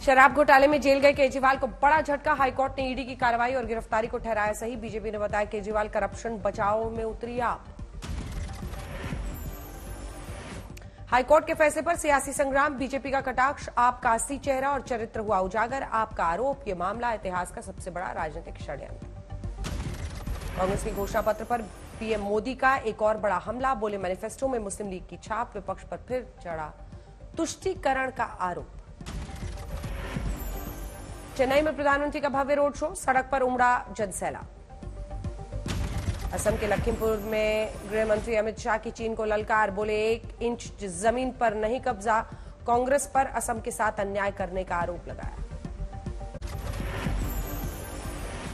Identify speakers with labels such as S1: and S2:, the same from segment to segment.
S1: शराब घोटाले में जेल गए केजरीवाल को बड़ा झटका। हाईकोर्ट ने ईडी की कार्रवाई और गिरफ्तारी को ठहराया सही। बीजेपी ने बताया केजरीवाल करप्शन बचाओ में उतरी आप। हाईकोर्ट के फैसले पर सियासी संग्राम, बीजेपी का कटाक्ष, आप का असली चेहरा और चरित्र हुआ उजागर। आपका आरोप, यह मामला इतिहास का सबसे बड़ा राजनीतिक षड्यंत्र। कांग्रेस के घोषणा पत्र पर पीएम मोदी का एक और बड़ा हमला, बोले मैनिफेस्टो में मुस्लिम लीग की छाप। विपक्ष पर फिर चढ़ा तुष्टीकरण का आरोप। चेन्नई में प्रधानमंत्री का भव्य रोड शो, सड़क पर उमड़ा जनसैलाब। असम के लखीमपुर में गृह मंत्री अमित शाह की चीन को ललकार, बोले 1 इंच जमीन पर नहीं कब्जा। कांग्रेस पर असम के साथ अन्याय करने का आरोप लगाया।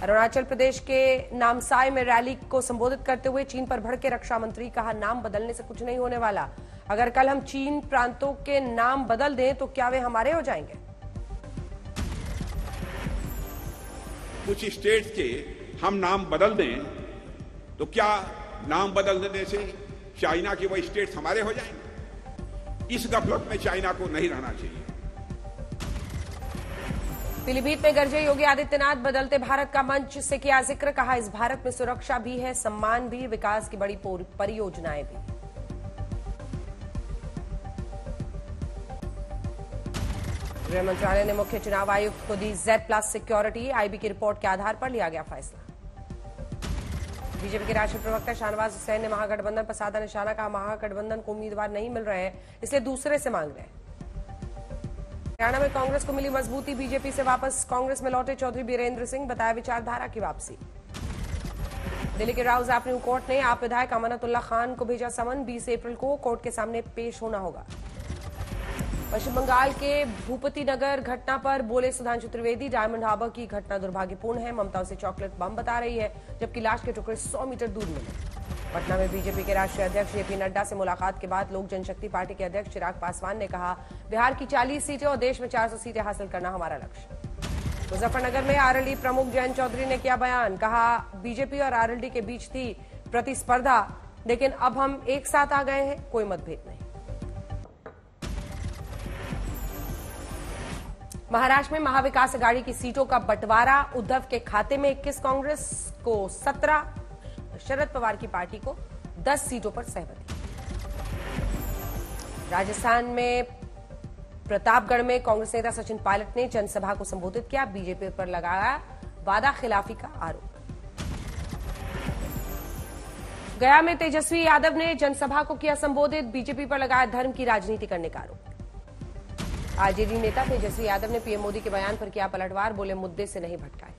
S1: अरुणाचल प्रदेश के नामसाई में रैली को संबोधित करते हुए चीन पर भड़के रक्षा मंत्री, कहा नाम बदलने से कुछ नहीं होने वाला। अगर कल हम चीन प्रांतों के नाम बदल दें तो क्या वे हमारे हो जाएंगे?
S2: कुछ स्टेट्स के हम नाम बदल दें तो क्या नाम बदल देने से चाइना के वो स्टेट्स हमारे हो जाएंगे? इस गफलत में चाइना को नहीं रहना चाहिए।
S1: पीलीभीत में गरजे योगी आदित्यनाथ, बदलते भारत का मंच से किया जिक्र, कहा इस भारत में सुरक्षा भी है, सम्मान भी, विकास की बड़ी परियोजनाएं भी। गृह मंत्रालय ने मुख्य चुनाव आयुक्त को दी Z+ सिक्योरिटी, आईबी की रिपोर्ट के आधार पर लिया गया फैसला। बीजेपी के राष्ट्रीय प्रवक्ता शाहनवाज हुसैन ने महागठबंधन पर साधा निशाना, कहा महागठबंधन को उम्मीदवार नहीं मिल रहे हैं, इसलिए दूसरे से मांग रहे हैं। हरियाणा में कांग्रेस को मिली मजबूती, बीजेपी से वापस कांग्रेस में लौटे चौधरी बीरेंद्र सिंह, बताया विचारधारा की वापसी। दिल्ली के राउज एवेन्यू कोर्ट ने आप विधायक अमानतुल्लाह खान को भेजा समन, 20 अप्रैल को कोर्ट के सामने पेश होना होगा। पश्चिम बंगाल के भूपति नगर घटना पर बोले सुधांशु त्रिवेदी, डायमंड हार्बर की घटना दुर्भाग्यपूर्ण है। ममता उसे चॉकलेट बम बता रही है, जबकि लाश के टुकड़े 100 मीटर दूर मिले। पटना में बीजेपी के राष्ट्रीय अध्यक्ष जेपी नड्डा से मुलाकात के बाद लोक जनशक्ति पार्टी के अध्यक्ष चिराग पासवान ने कहा, बिहार की 40 सीटें और देश में 400 सीटें हासिल करना हमारा लक्ष्य। मुजफ्फरनगर में आरएलडी प्रमुख जयंत चौधरी ने किया बयान, कहा बीजेपी और आरएलडी के बीच थी प्रतिस्पर्धा, लेकिन अब हम एक साथ आ गए हैं, कोई मतभेद नहीं। महाराष्ट्र में महाविकास अघाड़ी की सीटों का बंटवारा, उद्धव के खाते में 21, कांग्रेस को 17, शरद पवार की पार्टी को 10 सीटों पर सहमति। राजस्थान में प्रतापगढ़ में कांग्रेस नेता सचिन पायलट ने जनसभा को संबोधित किया, बीजेपी पर लगाया वादा खिलाफी का आरोप। गया में तेजस्वी यादव ने जनसभा को किया संबोधित, बीजेपी पर लगाया धर्म की राजनीति करने का आरोप। आरजेडी नेता तेजस्वी यादव ने पीएम मोदी के बयान पर किया पलटवार, बोले मुद्दे से नहीं भटकाए।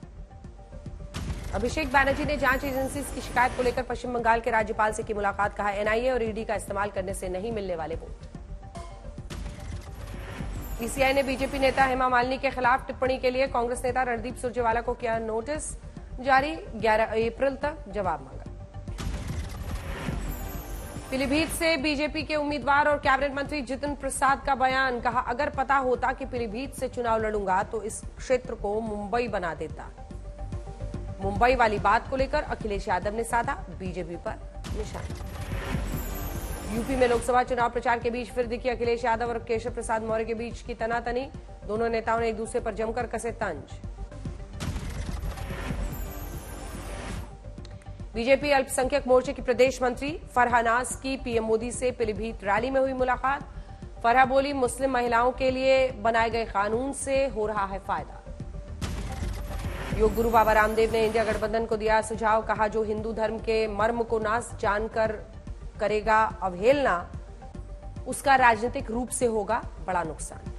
S1: अभिषेक बैनर्जी ने जांच एजेंसी की शिकायत को लेकर पश्चिम बंगाल के राज्यपाल से की मुलाकात, कहा एनआईए और ईडी का इस्तेमाल करने से नहीं मिलने वाले वोट। पीसीआई ने बीजेपी नेता हेमा मालिनी के खिलाफ टिप्पणी के लिए कांग्रेस नेता रणदीप सुरजेवाला को किया नोटिस जारी, 11 अप्रैल तक जवाब मांगा। पीलीभीत से बीजेपी के उम्मीदवार और कैबिनेट मंत्री जितिन प्रसाद का बयान, कहा अगर पता होता कि पीलीभीत से चुनाव लड़ूंगा तो इस क्षेत्र को मुंबई बना देता। मुंबई वाली बात को लेकर अखिलेश यादव ने साधा बीजेपी पर निशाना। यूपी में लोकसभा चुनाव प्रचार के बीच फिर दिखी अखिलेश यादव और केशव प्रसाद मौर्य के बीच की तनातनी, दोनों नेताओं ने एक दूसरे पर जमकर कसे तंज। बीजेपी अल्पसंख्यक मोर्चे की प्रदेश मंत्री फरहा नाज की पीएम मोदी से पीलीभीत रैली में हुई मुलाकात। फरहा बोली, मुस्लिम महिलाओं के लिए बनाए गए कानून से हो रहा है फायदा। योग गुरु बाबा रामदेव ने इंडिया गठबंधन को दिया सुझाव, कहा जो हिंदू धर्म के मर्म को ना जानकर करेगा अवहेलना, उसका राजनीतिक रूप से होगा बड़ा नुकसान।